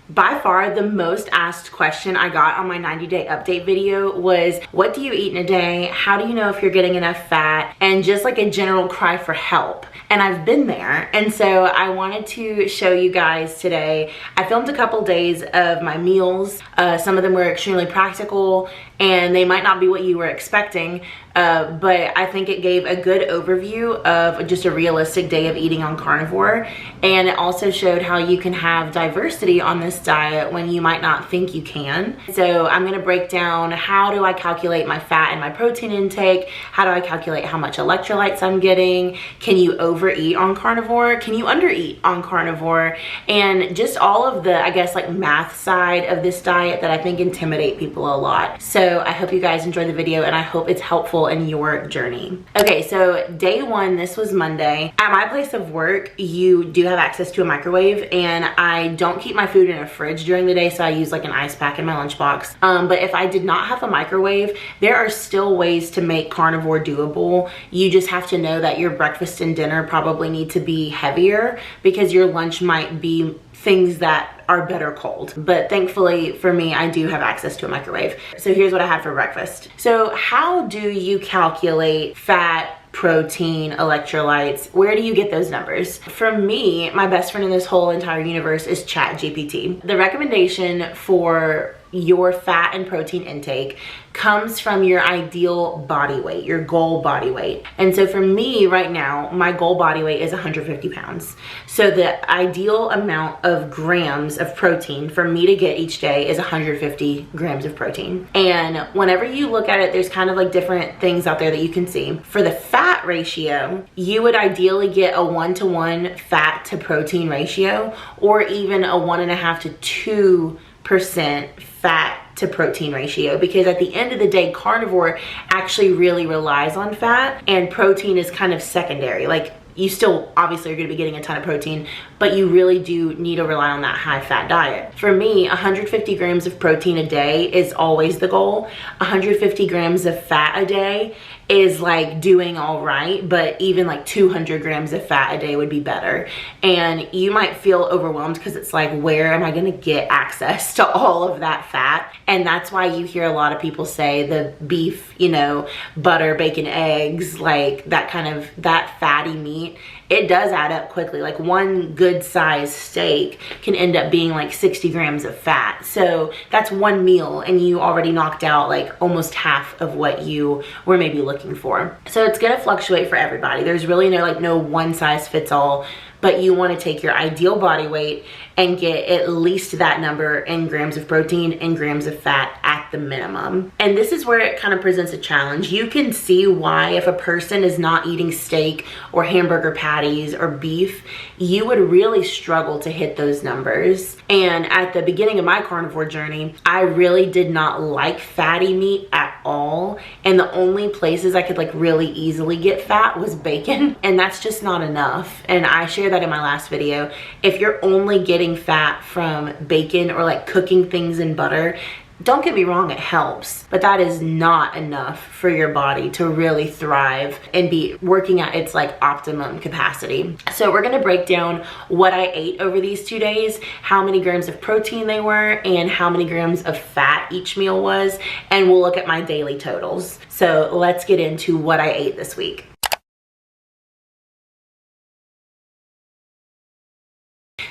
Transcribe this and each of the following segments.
By far the most asked question I got on my 90-day update video was, what do you eat in a day? How do you know if you're getting enough fat? And just like a general cry for help. And I've been there. And so I wanted to show you guys today. I filmed a couple days of my meals. Some of them were extremely practical and they might not be what you were expecting, but I think it gave a good overview of just a realistic day of eating on carnivore. And it also showed how you can have diversity on this diet when you might not think you can. So I'm gonna break down, how do I calculate my fat and my protein intake? How do I calculate how much electrolytes I'm getting? Can you overeat on carnivore? Can you undereat on carnivore? And just all of the, I guess, like math side of this diet that I think intimidate people a lot. So I hope you guys enjoyed the video and I hope it's helpful in your journey. Okay, so day one, this was Monday. At my place of work, you do have access to a microwave, and I don't keep my food in a fridge during the day, so I use like an ice pack in my lunchbox. But if I did not have a microwave, there are still ways to make carnivore doable. You just have to know that your breakfast and dinner probably need to be heavier because your lunch might be things that are better cold. But thankfully for me, I do have access to a microwave. So here's what I had for breakfast. So how do you calculate fat, protein, electrolytes? Where do you get those numbers? For me, my best friend in this whole entire universe is ChatGPT. The recommendation for your fat and protein intake comes from your ideal body weight, your goal body weight. And so for me right now, my goal body weight is 150 pounds. So the ideal amount of grams of protein for me to get each day is 150 grams of protein. And whenever you look at it, there's kind of like different things out there that you can see. For the fat ratio, you would ideally get a 1-to-1 fat to protein ratio, or even a 1.5 to 2% fat to protein ratio, because at the end of the day, carnivore actually really relies on fat and protein is kind of secondary. Like, you still obviously are going to be getting a ton of protein, but you really do need to rely on that high fat diet. For me, 150 grams of protein a day is always the goal. 150 grams of fat a day is like doing all right, but even like 200 grams of fat a day would be better. And you might feel overwhelmed because it's like, where am I gonna get access to all of that fat? And that's why you hear a lot of people say the beef, you know, butter, bacon, eggs, like that kind of, that fatty meat, it does add up quickly. Like one good size steak can end up being like 60 grams of fat. So that's one meal and you already knocked out like almost half of what you were maybe looking for. So it's gonna fluctuate for everybody. There's really no one size fits all, but you wanna take your ideal body weight and get at least that number in grams of protein and grams of fat at the minimum. And this is where it kind of presents a challenge. You can see why if a person is not eating steak or hamburger patties or beef, you would really struggle to hit those numbers. And at the beginning of my carnivore journey, I really did not like fatty meat at all. And the only places I could like really easily get fat was bacon. And that's just not enough. And I shared that in my last video. If you're only getting fat from bacon or like cooking things in butter, don't get me wrong, it helps, but that is not enough for your body to really thrive and be working at its like optimum capacity. So we're gonna break down what I ate over these 2 days, how many grams of protein they were, and how many grams of fat each meal was, and we'll look at my daily totals. So let's get into what I ate this week.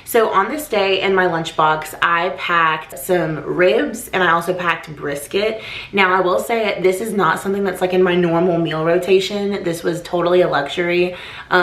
So on this day in my lunchbox, I packed some ribs and I also packed brisket. Now I will say this is not something that's like in my normal meal rotation. This was totally a luxury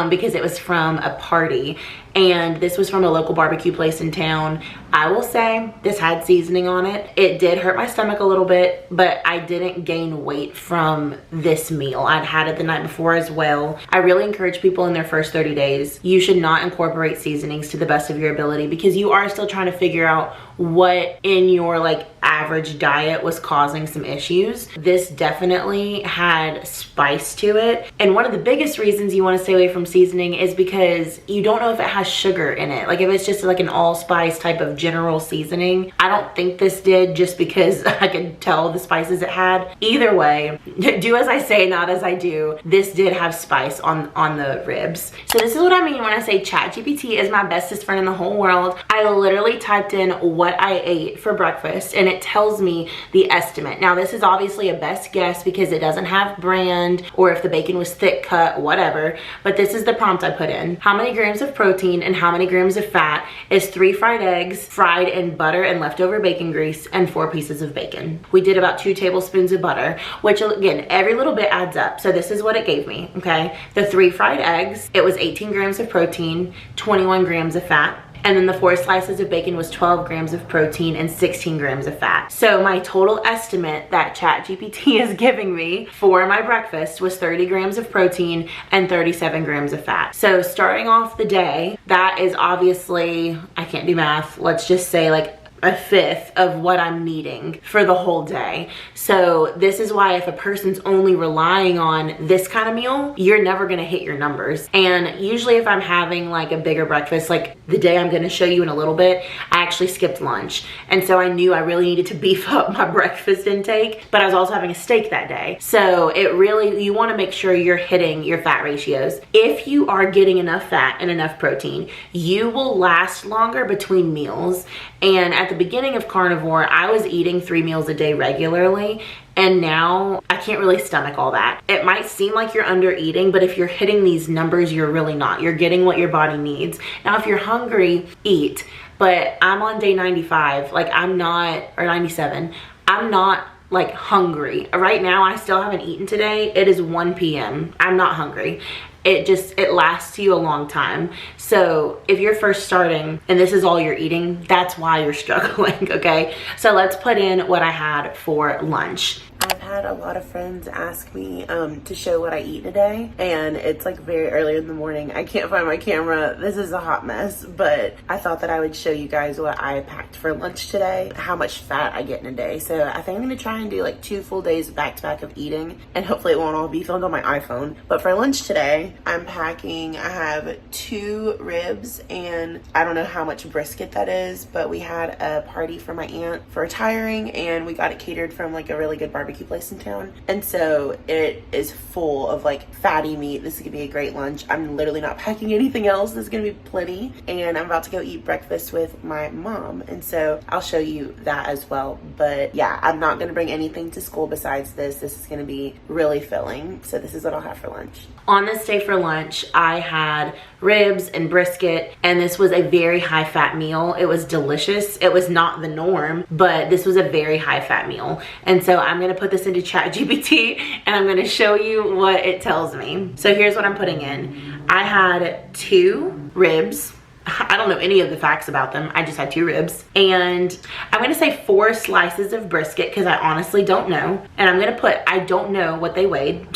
because it was from a party. And this was from a local barbecue place in town. I will say this had seasoning on it. It did hurt my stomach a little bit, but I didn't gain weight from this meal. I'd had it the night before as well. I really encourage people in their first 30 days, you should not incorporate seasonings to the best of your ability because you are still trying to figure out what in your like average diet was causing some issues. This definitely had spice to it. And one of the biggest reasons you want to stay away from seasoning is because you don't know if it has sugar in it. Like if it's just like an allspice type of general seasoning. I don't think this did, just because I could tell the spices it had. Either way, do as I say, not as I do. This did have spice on the ribs. So this is what I mean when I say ChatGPT is my bestest friend in the whole whole world. I literally typed in what I ate for breakfast and it tells me the estimate. Now this is obviously a best guess because it doesn't have brand or if the bacon was thick cut, whatever, but this is the prompt I put in. How many grams of protein and how many grams of fat is 3 fried eggs fried in butter and leftover bacon grease and 4 pieces of bacon? We did about 2 tablespoons of butter, which again, every little bit adds up. So this is what it gave me, okay? The 3 fried eggs, it was 18 grams of protein, 21 grams of fat. And then the 4 slices of bacon was 12 grams of protein and 16 grams of fat. So my total estimate that ChatGPT is giving me for my breakfast was 30 grams of protein and 37 grams of fat. So starting off the day, that is obviously, I can't do math, let's just say like a fifth of what I'm needing for the whole day. So this is why if a person's only relying on this kind of meal, you're never gonna hit your numbers. And usually if I'm having like a bigger breakfast, like the day I'm gonna show you in a little bit, I actually skipped lunch. And so I knew I really needed to beef up my breakfast intake, but I was also having a steak that day. So it really, you wanna make sure you're hitting your fat ratios. If you are getting enough fat and enough protein, you will last longer between meals. And at the beginning of carnivore, I was eating 3 meals a day regularly, and now I can't really stomach all that. It might seem like you're under eating, but if you're hitting these numbers, you're really not. You're getting what your body needs. Now, if you're hungry, eat. But I'm on day 95, like I'm not, or 97, I'm not like hungry. Right now, I still haven't eaten today. It is 1 p.m. I'm not hungry. It lasts you a long time. So if you're first starting and this is all you're eating, that's why you're struggling, okay? So let's put in what I had for lunch. I've had a lot of friends ask me to show what I eat today, and it's like very early in the morning. I can't find my camera. This is a hot mess, but I thought that I would show you guys what I packed for lunch today, how much fat I get in a day. So I think I'm gonna try and do like 2 full days back to back of eating, and hopefully it won't all be filmed on my iPhone. But for lunch today, I'm packing, I have 2 ribs, and I don't know how much brisket that is, but we had a party for my aunt for retiring, and we got it catered from like a really good barbecue place in town, and so it is full of like fatty meat. This is gonna be a great lunch. I'm literally not packing anything else. This is gonna be plenty, and I'm about to go eat breakfast with my mom, and so I'll show you that as well. But yeah, I'm not gonna bring anything to school besides this. This is gonna be really filling, so this is what I'll have for lunch. On this day for lunch, I had ribs and brisket, and this was a very high fat meal. It was delicious. It was not the norm, but this was a very high fat meal. And so I'm gonna put this into ChatGPT and I'm gonna show you what it tells me. So here's what I'm putting in. I had 2 ribs. I don't know any of the facts about them. I just had 2 ribs. And I'm gonna say 4 slices of brisket because I honestly don't know. And I'm gonna put, I don't know what they weighed.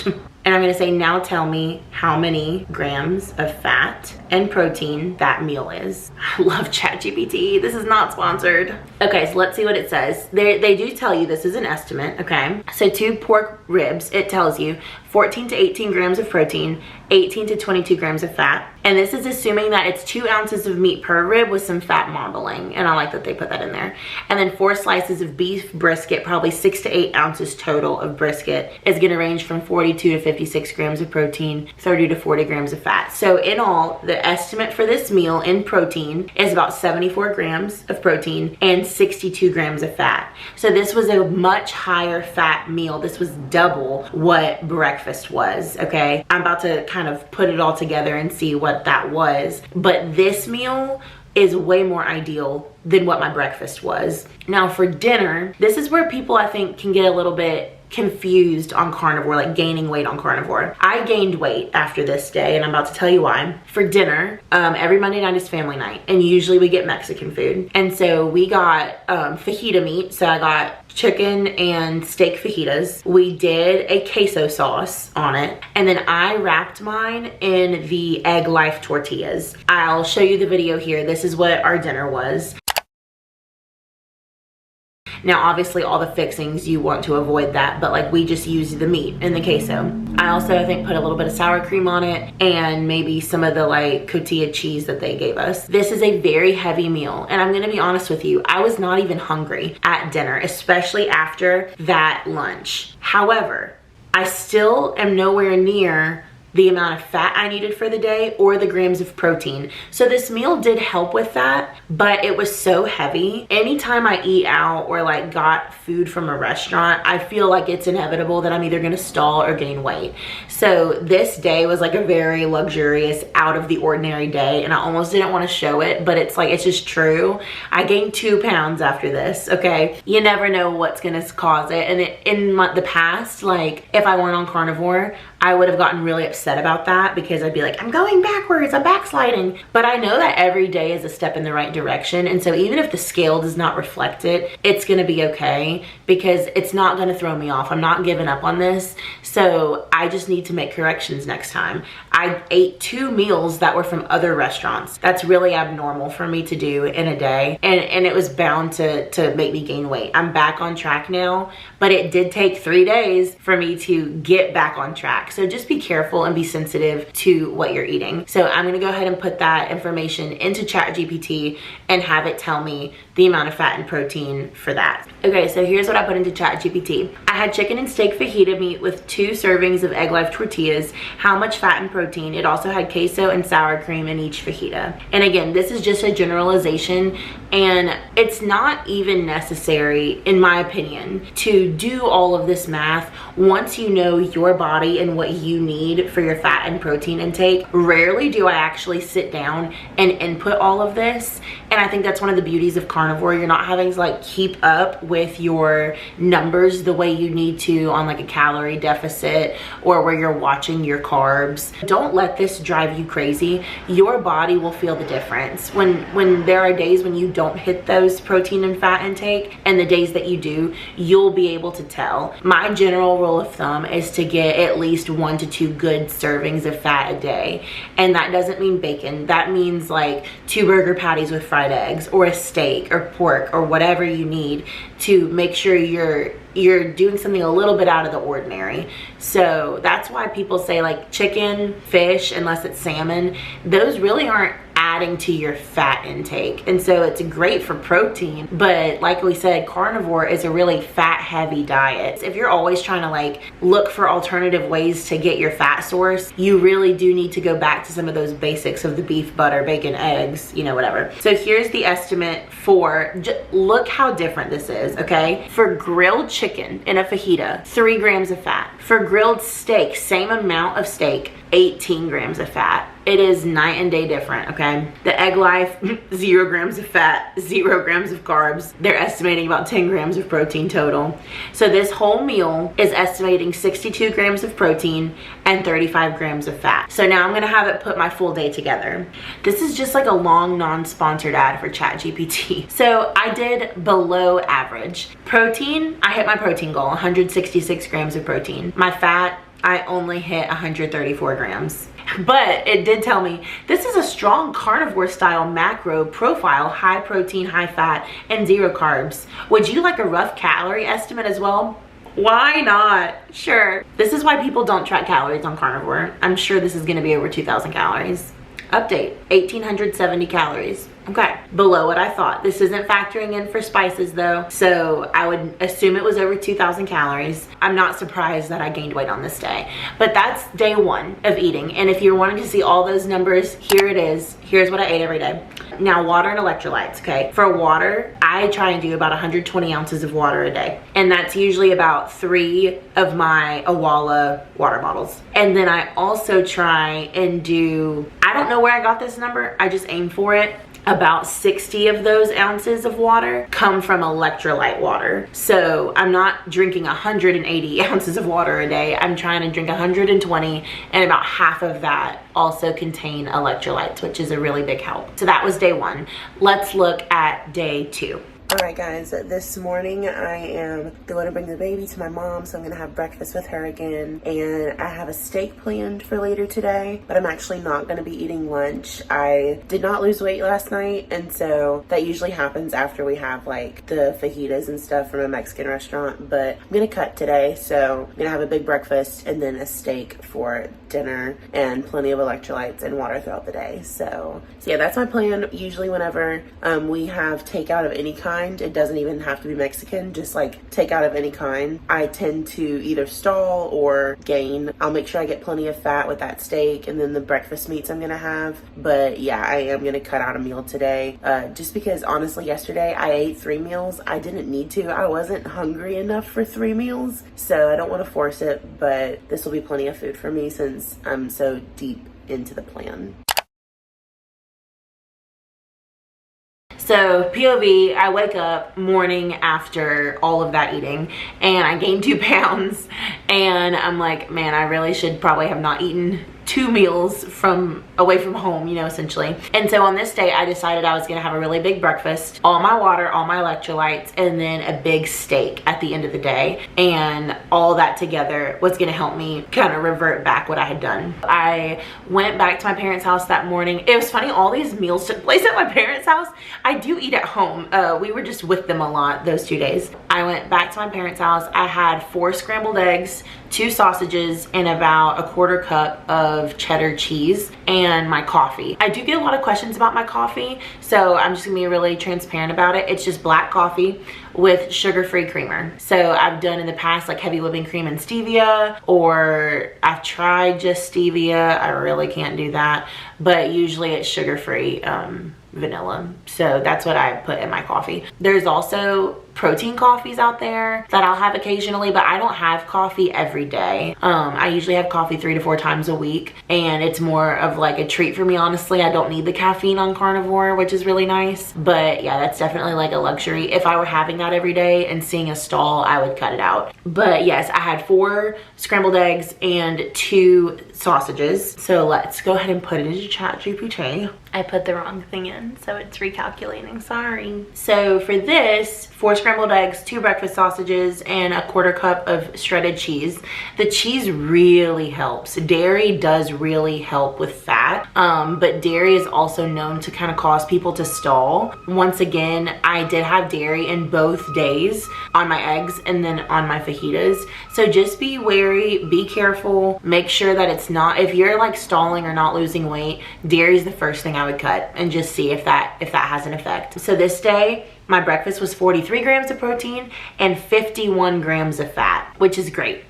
And I'm gonna say, now tell me how many grams of fat and protein that meal is. I love ChatGPT. This is not sponsored. Okay, so let's see what it says. They do tell you this is an estimate, okay? So 2 pork ribs, it tells you 14 to 18 grams of protein, 18 to 22 grams of fat. And this is assuming that it's 2 ounces of meat per rib with some fat marbling. And I like that they put that in there. And then 4 slices of beef brisket, probably 6 to 8 ounces total of brisket, is gonna range from 42 to 56 grams of protein, 30 to 40 grams of fat. So in all, the estimate for this meal in protein is about 74 grams of protein and 62 grams of fat. So this was a much higher fat meal. This was double what breakfast was, okay? I'm about to kind of put it all together and see what that was. But this meal is way more ideal than what my breakfast was. Now for dinner, this is where people I think can get a little bit confused on carnivore, like gaining weight on carnivore. I gained weight after this day, and I'm about to tell you why. For dinner, every Monday night is family night, and usually we get Mexican food. And so we got fajita meat, so I got chicken and steak fajitas. We did a queso sauce on it, and then I wrapped mine in the Egg Life tortillas. I'll show you the video here. This is what our dinner was. Now, obviously, all the fixings, you want to avoid that, but like we just used the meat in the queso. I also, I think, put a little bit of sour cream on it and maybe some of the like cotija cheese that they gave us. This is a very heavy meal, and I'm gonna be honest with you, I was not even hungry at dinner, especially after that lunch. However, I still am nowhere near the amount of fat I needed for the day or the grams of protein. So this meal did help with that, but it was so heavy. Anytime I eat out or like got food from a restaurant, I feel like it's inevitable that I'm either gonna stall or gain weight. So this day was like a very luxurious, out of the ordinary day, and I almost didn't want to show it, but it's like, it's just true. I gained 2 pounds after this, okay? You never know what's gonna cause it. And in the past, like if I weren't on carnivore, I would have gotten really upset about that because I'd be like, I'm going backwards, I'm backsliding. But I know that every day is a step in the right direction. And so even if the scale does not reflect it, it's gonna be okay because it's not gonna throw me off. I'm not giving up on this. So I just need to make corrections next time. I ate 2 meals that were from other restaurants. That's really abnormal for me to do in a day. And it was bound to make me gain weight. I'm back on track now, but it did take 3 days for me to get back on track. So just be careful and be sensitive to what you're eating. So I'm gonna go ahead and put that information into ChatGPT and have it tell me the amount of fat and protein for that. Okay, so here's what I put into ChatGPT. I had chicken and steak fajita meat with 2 servings of egg life tortillas. How much fat and protein? It also had queso and sour cream in each fajita. And again, this is just a generalization, and it's not even necessary, in my opinion, to do all of this math once you know your body and what you need for your fat and protein intake. Rarely do I actually sit down and input all of this, and I think that's one of the beauties of carnivore. You're not having to like keep up with your numbers the way you need to on like a calorie deficit or where you're watching your carbs. Don't let this drive you crazy. Your body will feel the difference when there are days when you don't hit those protein and fat intake, and the days that you do, you'll be able to tell. My general rule of thumb is to get at least 1 to 2 good servings of fat a day, and that doesn't mean bacon. That means like 2 burger patties with fried eggs, or a steak or pork or whatever you need to make sure you're doing something a little bit out of the ordinary. So that's why people say like chicken, fish, unless it's salmon, those really aren't adding to your fat intake. And so it's great for protein, but like we said, carnivore is a really fat heavy diet. If you're always trying to like look for alternative ways to get your fat source, you really do need to go back to some of those basics of the beef, butter, bacon, eggs, you know, whatever. So here's the estimate for, look how different this is, okay? For grilled chicken in a fajita, 3 grams of fat. For grilled steak, same amount of steak, 18 grams of fat. It is night and day different, okay? The egg life, 0 grams of fat, 0 grams of carbs. They're estimating about 10 grams of protein total. So this whole meal is estimating 62 grams of protein and 35 grams of fat. So now I'm gonna have it put my full day together. This is just like a long non-sponsored ad for ChatGPT. So I did below average. Protein, I hit my protein goal, 166 grams of protein. My fat, I only hit 134 grams. But it did tell me this is a strong carnivore style macro profile, high protein, high fat, and 0 carbs. Would you like a rough calorie estimate as well? Why not? Sure. This is why people don't track calories on carnivore. I'm sure this is gonna be over 2,000 calories. Update, 1,870 calories. Okay, below what I thought. This isn't factoring in for spices though, so I would assume it was over 2,000 calories. I'm not surprised that I gained weight on this day, but that's day 1 of eating. And if you're wanting to see all those numbers, here it is. Here's what I ate every day. Now, water and electrolytes, okay? For water, I try and do about 120 ounces of water a day. And that's usually about 3 of my Awala water bottles. And then I also try and do, I don't know where I got this number, I just aim for it. About 60 of those ounces of water come from electrolyte water. So I'm not drinking 180 ounces of water a day. I'm trying to drink 120, and about half of that also contain electrolytes, which is a really big help. So that was day 1. Let's look at day 2. All right, guys, this morning I am going to bring the baby to my mom, so I'm going to have breakfast with her again. And I have a steak planned for later today, but I'm actually not going to be eating lunch. I did not lose weight last night, and so that usually happens after we have like the fajitas and stuff from a Mexican restaurant, but I'm going to cut today, so I'm going to have a big breakfast and then a steak for dinner and plenty of electrolytes and water throughout the day. So yeah, that's my plan. Usually whenever we have takeout of any kind, kind. It doesn't even have to be Mexican, just like takeout of any kind. I tend to either stall or gain. I'll make sure I get plenty of fat with that steak and then the breakfast meats I'm gonna have. But yeah, I am gonna cut out a meal today, just because honestly yesterday I ate 3 meals. I didn't need to. I wasn't hungry enough for 3 meals, so I don't want to force it, but this will be plenty of food for me since I'm so deep into the plan. So POV, I wake up morning after all of that eating and I gained 2 pounds, and I'm like, man, I really should probably have not eaten 2 meals from away from home, you know, essentially. And so on this day, I decided I was gonna have a really big breakfast, all my water, all my electrolytes, and then a big steak at the end of the day. And all that together was gonna help me kind of revert back what I had done. I went back to my parents' house that morning. It was funny, all these meals took place at my parents' house. I do eat at home. We were just with them a lot those 2 days. I went back to my parents' house. I had 4 scrambled eggs, 2 sausages, and about a 1/4 cup of cheddar cheese, and my coffee. I do get a lot of questions about my coffee, so I'm just gonna be really transparent about it. It's just black coffee with sugar-free creamer. So I've done in the past like heavy whipping cream and stevia, or I've tried just stevia. I really can't do that, but usually it's sugar-free vanilla. So that's what I put in my coffee. There's also protein coffees out there that I'll have occasionally, but I don't have coffee every day. I usually have coffee 3 to 4 times a week, and it's more of like a treat for me, honestly. I don't need the caffeine on carnivore, which is really nice. But yeah, that's definitely like a luxury. If I were having that every day and seeing a stall, I would cut it out. But yes, I had 4 scrambled eggs and 2 sausages. So let's go ahead and put it into ChatGPT. I put the wrong thing in, so it's recalculating, sorry. So for this, 4 scrambled eggs, 2 breakfast sausages, and a 1/4 cup of shredded cheese. The cheese really helps. Dairy does really help with fat, but dairy is also known to kind of cause people to stall. Once again, I did have dairy in both days on my eggs and then on my fajitas. So just be wary, be careful, make sure that it's not, if you're like stalling or not losing weight, dairy is the first thing I would cut, and just see if that has an effect. So this day, my breakfast was 43 grams of protein and 51 grams of fat, which is great.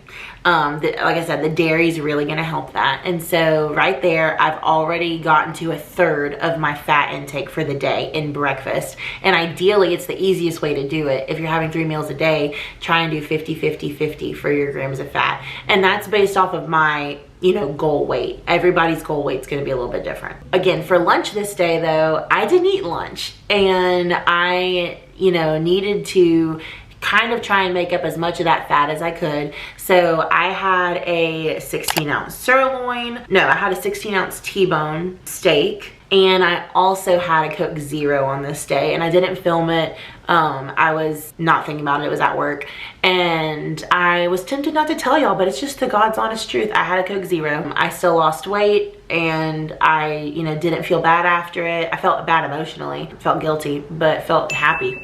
Like I said, the dairy is really gonna help that. And so right there, I've already gotten to 1/3 of my fat intake for the day in breakfast. And ideally, it's the easiest way to do it. If you're having 3 meals a day, try and do 50, 50, 50 for your grams of fat. And that's based off of my, you know, goal weight. Everybody's goal weight's gonna be a little bit different. Again, for lunch this day though, I didn't eat lunch, and I, you know, needed to kind of try and make up as much of that fat as I could. So I had a 16-ounce sirloin. No, I had a 16-ounce T-bone steak. And I also had a Coke Zero on this day, and I didn't film it. I was not thinking about it. It was at work, and I was tempted not to tell y'all, but it's just the God's honest truth. I had a Coke Zero. I still lost weight, and I, you know, didn't feel bad after it. I felt bad emotionally, felt guilty, but felt happy.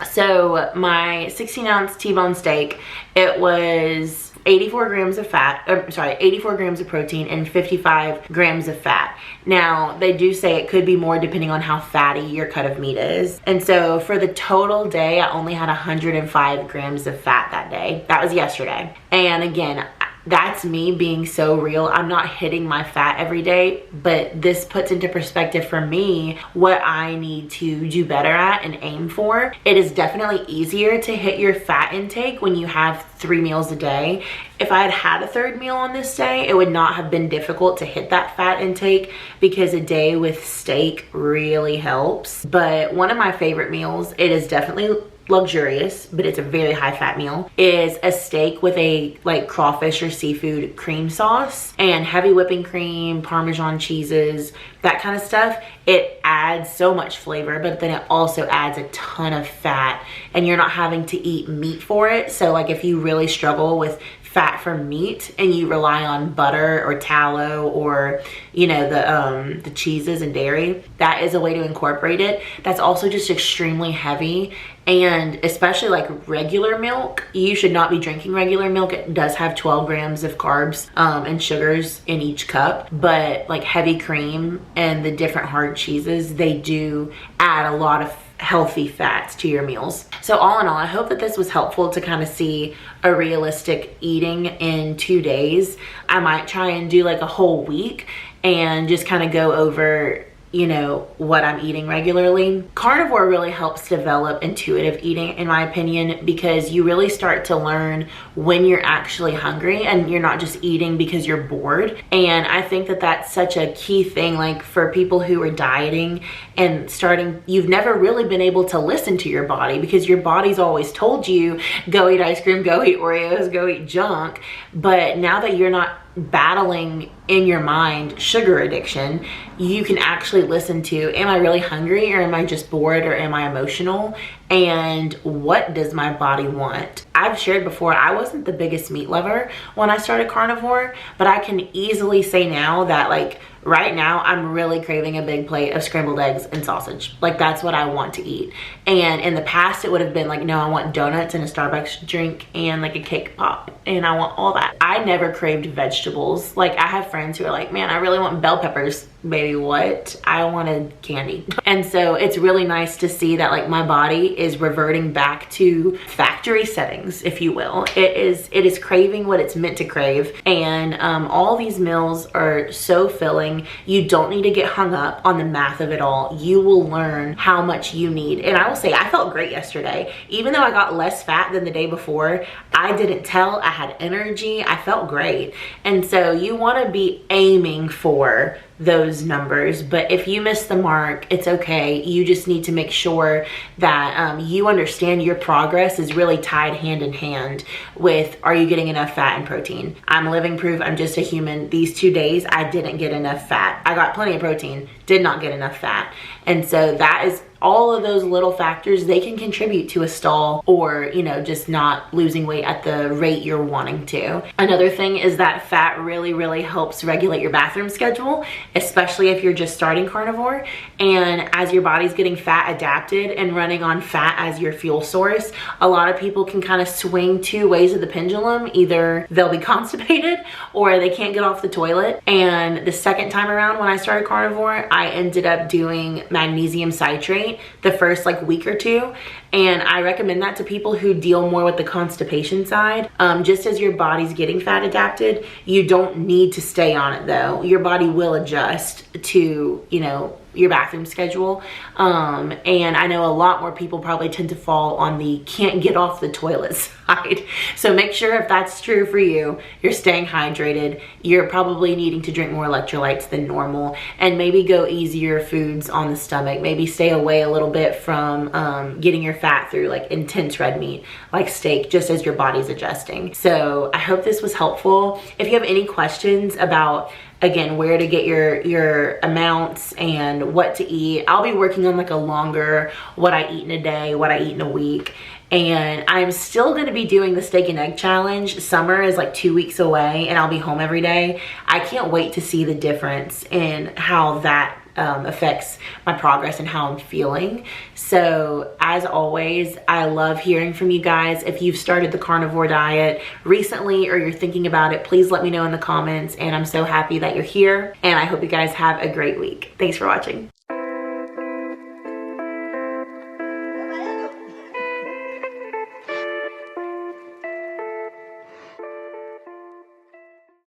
So my 16-ounce T-bone steak, it was 84 grams of fat, 84 grams of protein and 55 grams of fat. Now, they do say it could be more depending on how fatty your cut of meat is. And so for the total day, I only had 105 grams of fat that day. That was yesterday. And again, that's me being so real. I'm not hitting my fat every day, but this puts into perspective for me what I need to do better at and aim for. It is definitely easier to hit your fat intake when you have 3 meals a day. If I had had a 3rd meal on this day, it would not have been difficult to hit that fat intake, because a day with steak really helps. But one of my favorite meals, it is definitely luxurious, but it's a very high fat meal, is a steak with a like crawfish or seafood cream sauce and heavy whipping cream, Parmesan cheeses, that kind of stuff. It adds so much flavor, but then it also adds a ton of fat, and you're not having to eat meat for it. So like if you really struggle with fat from meat and you rely on butter or tallow or, you know, the cheeses and dairy, that is a way to incorporate it. That's also just extremely heavy, and especially like regular milk, you should not be drinking regular milk. It does have 12 grams of carbs and sugars in each cup, but like heavy cream and the different hard cheeses, they do add a lot of healthy fats to your meals. So all in all, I hope that this was helpful to kind of see a realistic eating in 2 days. I might try and do like a whole week and just kind of go over, you know, what I'm eating regularly. Carnivore really helps develop intuitive eating, in my opinion, because you really start to learn when you're actually hungry and you're not just eating because you're bored. And I think that that's such a key thing, like for people who are dieting and starting, you've never really been able to listen to your body because your body's always told you, go eat ice cream, go eat Oreos, go eat junk. But now that you're not battling in your mind sugar addiction, you can actually listen to, am I really hungry, or am I just bored, or am I emotional, and what does my body want? I've shared before, I wasn't the biggest meat lover when I started carnivore, but I can easily say now that, like, right now I'm really craving a big plate of scrambled eggs and sausage. Like, that's what I want to eat. And in the past it would have been like, no, I want donuts and a Starbucks drink and like a cake pop, and I want all that. I never craved vegetables. Like, I have friends who are like, man, I really want bell peppers. Baby, what? I wanted candy. And so it's really nice to see that, like, my body is reverting back to factory settings, if you will. It is craving what it's meant to crave. And all these meals are so filling. You don't need to get hung up on the math of it all. You will learn how much you need. And I will say, I felt great yesterday. Even though I got less fat than the day before, I didn't tell. I had energy. I felt great. And so you want to be aiming for those numbers, but if you miss the mark, it's okay. You just need to make sure that you understand your progress is really tied hand in hand with, are you getting enough fat and protein? I'm living proof. I'm just a human. These 2 days I didn't get enough fat. I got plenty of protein, did not get enough fat. And so that is all of those little factors. They can contribute to a stall, or, you know, just not losing weight at the rate you're wanting to. Another thing is that fat really helps regulate your bathroom schedule, especially if you're just starting carnivore. And as your body's getting fat adapted and running on fat as your fuel source, a lot of people can kind of swing 2 ways of the pendulum. Either they'll be constipated or they can't get off the toilet. And the second time around when I started carnivore, I ended up doing magnesium citrate the first like week or 2, and I recommend that to people who deal more with the constipation side. Just as your body's getting fat adapted, you don't need to stay on it though. Your body will adjust to, you know, your bathroom schedule. And I know a lot more people probably tend to fall on the can't get off the toilet side. So make sure, if that's true for you, you're staying hydrated. You're probably needing to drink more electrolytes than normal, and maybe go easier foods on the stomach. Maybe stay away a little bit from getting your fat through like intense red meat like steak, just as your body's adjusting. So I hope this was helpful. If you have any questions about, again, where to get your amounts and what to eat, I'll be working on like a longer what I eat in a day, what I eat in a week. And I'm still going to be doing the steak and egg challenge. Summer is like 2 weeks away and I'll be home every day. I can't wait to see the difference in how that affects my progress and how I'm feeling. So as always, I love hearing from you guys. If you've started the carnivore diet recently or you're thinking about it, please let me know in the comments. And I'm so happy that you're here, and I hope you guys have a great week. Thanks for watching.